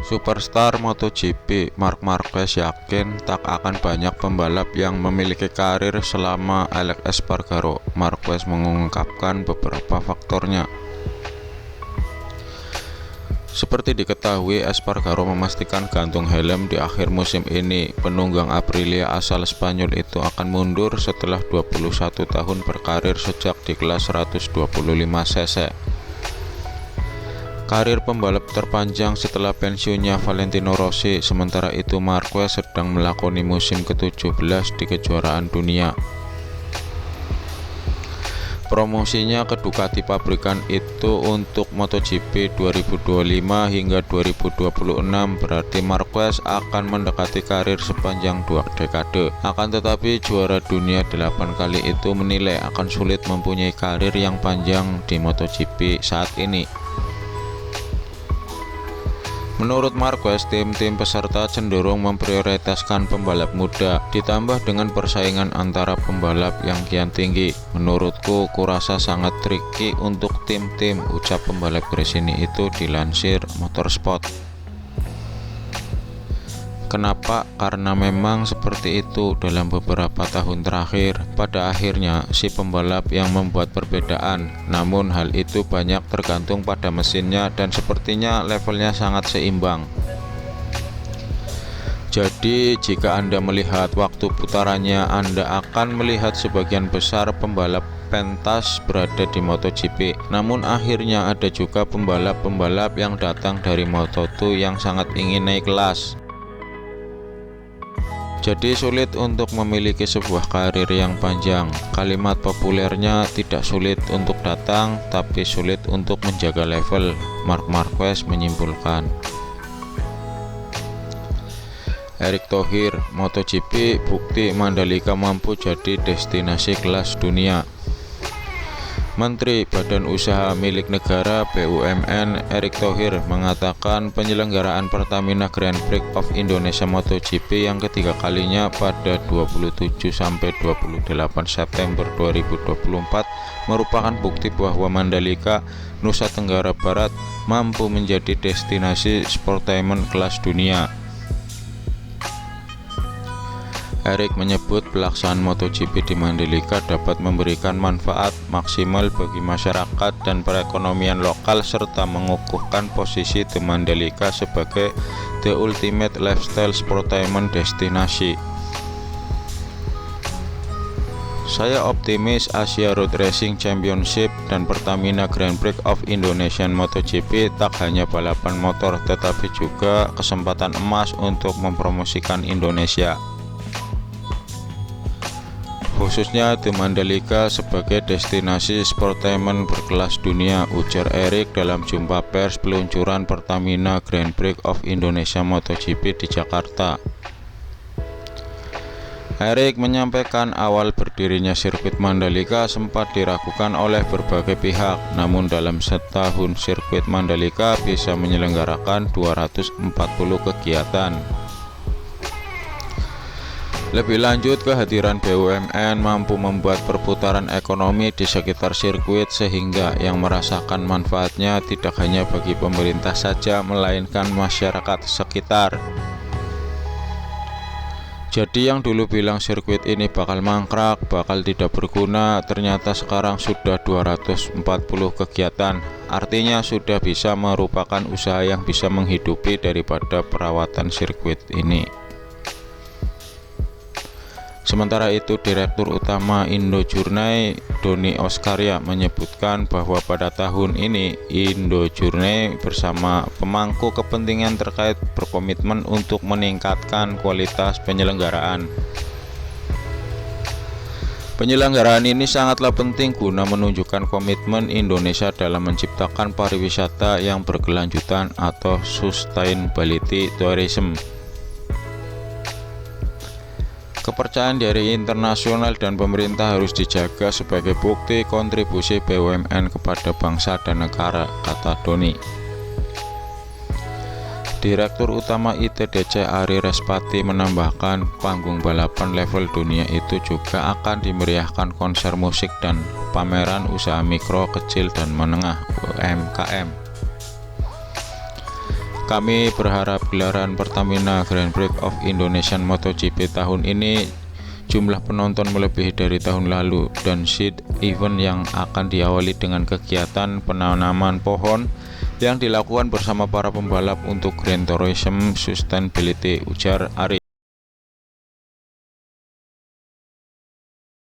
Superstar MotoGP Marc Marquez yakin tak akan banyak pembalap yang memiliki karir selama Alex Espargaro. Marquez mengungkapkan beberapa faktornya. Seperti diketahui, Espargaro memastikan gantung helm di akhir musim ini. Penunggang Aprilia asal Spanyol itu akan mundur setelah 21 tahun berkarir sejak di kelas 125 cc. Karir pembalap terpanjang setelah pensiunnya Valentino Rossi. Sementara itu Marquez sedang melakoni musim ke-17 di kejuaraan dunia. Promosinya ke Ducati pabrikan itu untuk MotoGP 2025 hingga 2026 berarti Marquez akan mendekati karir sepanjang 2 dekade. Akan tetapi juara dunia 8 kali itu menilai akan sulit mempunyai karir yang panjang di MotoGP saat ini. Menurut Marquez, tim-tim peserta cenderung memprioritaskan pembalap muda, ditambah dengan persaingan antara pembalap yang kian tinggi. Menurutku, kurasa sangat tricky untuk tim-tim, ucap pembalap Gresini itu dilansir Motorsport. Kenapa? Karena memang seperti itu dalam beberapa tahun terakhir. Pada akhirnya, si pembalap yang membuat perbedaan. Namun hal itu banyak tergantung pada mesinnya dan sepertinya levelnya sangat seimbang. Jadi, jika Anda melihat waktu putarannya, Anda akan melihat sebagian besar pembalap pentas berada di MotoGP. Namun akhirnya ada juga pembalap-pembalap yang datang dari Moto2 yang sangat ingin naik kelas. Jadi sulit untuk memiliki sebuah karir yang panjang. Kalimat populernya tidak sulit untuk datang, tapi sulit untuk menjaga level, Marc Marquez menyimpulkan. Erick Thohir, MotoGP bukti Mandalika mampu jadi destinasi kelas dunia. Menteri Badan Usaha Milik Negara BUMN Erick Thohir mengatakan penyelenggaraan Pertamina Grand Prix of Indonesia MotoGP yang ketiga kalinya pada 27–28 September 2024 merupakan bukti bahwa Mandalika, Nusa Tenggara Barat mampu menjadi destinasi sportainment kelas dunia. Erick menyebut pelaksanaan MotoGP di Mandalika dapat memberikan manfaat maksimal bagi masyarakat dan perekonomian lokal serta mengukuhkan posisi The Mandalika sebagai the ultimate lifestyle sportainment destinasi. Saya optimis Asia Road Racing Championship dan Pertamina Grand Prix of Indonesia MotoGP tak hanya balapan motor tetapi juga kesempatan emas untuk mempromosikan Indonesia, khususnya di Mandalika sebagai destinasi sportainment berkelas dunia, ujar Erick dalam jumpa pers peluncuran Pertamina Grand Prix of Indonesia MotoGP di Jakarta. Erick menyampaikan awal berdirinya sirkuit Mandalika sempat diragukan oleh berbagai pihak, namun dalam setahun sirkuit Mandalika bisa menyelenggarakan 240 kegiatan. Lebih lanjut, kehadiran BUMN mampu membuat perputaran ekonomi di sekitar sirkuit sehingga yang merasakan manfaatnya tidak hanya bagi pemerintah saja melainkan masyarakat sekitar. Jadi yang dulu bilang sirkuit ini bakal mangkrak, bakal tidak berguna, ternyata sekarang sudah 240 kegiatan. Artinya sudah bisa merupakan usaha yang bisa menghidupi daripada perawatan sirkuit ini. Sementara itu, Direktur Utama Indojourney Doni Oskarya menyebutkan bahwa pada tahun ini Indojourney bersama pemangku kepentingan terkait berkomitmen untuk meningkatkan kualitas penyelenggaraan. Penyelenggaraan ini sangatlah penting guna menunjukkan komitmen Indonesia dalam menciptakan pariwisata yang berkelanjutan atau sustainability tourism. Kepercayaan dari internasional dan pemerintah harus dijaga sebagai bukti kontribusi BUMN kepada bangsa dan negara, kata Doni. Direktur Utama ITDC Ari Respati menambahkan panggung balapan level dunia itu juga akan dimeriahkan konser musik dan pameran usaha mikro, kecil, dan menengah (UMKM). Kami berharap gelaran Pertamina Grand Prix of Indonesian MotoGP tahun ini jumlah penonton melebihi dari tahun lalu, dan seed event yang akan diawali dengan kegiatan penanaman pohon yang dilakukan bersama para pembalap untuk Grand Tourism Sustainability, ujar Ari.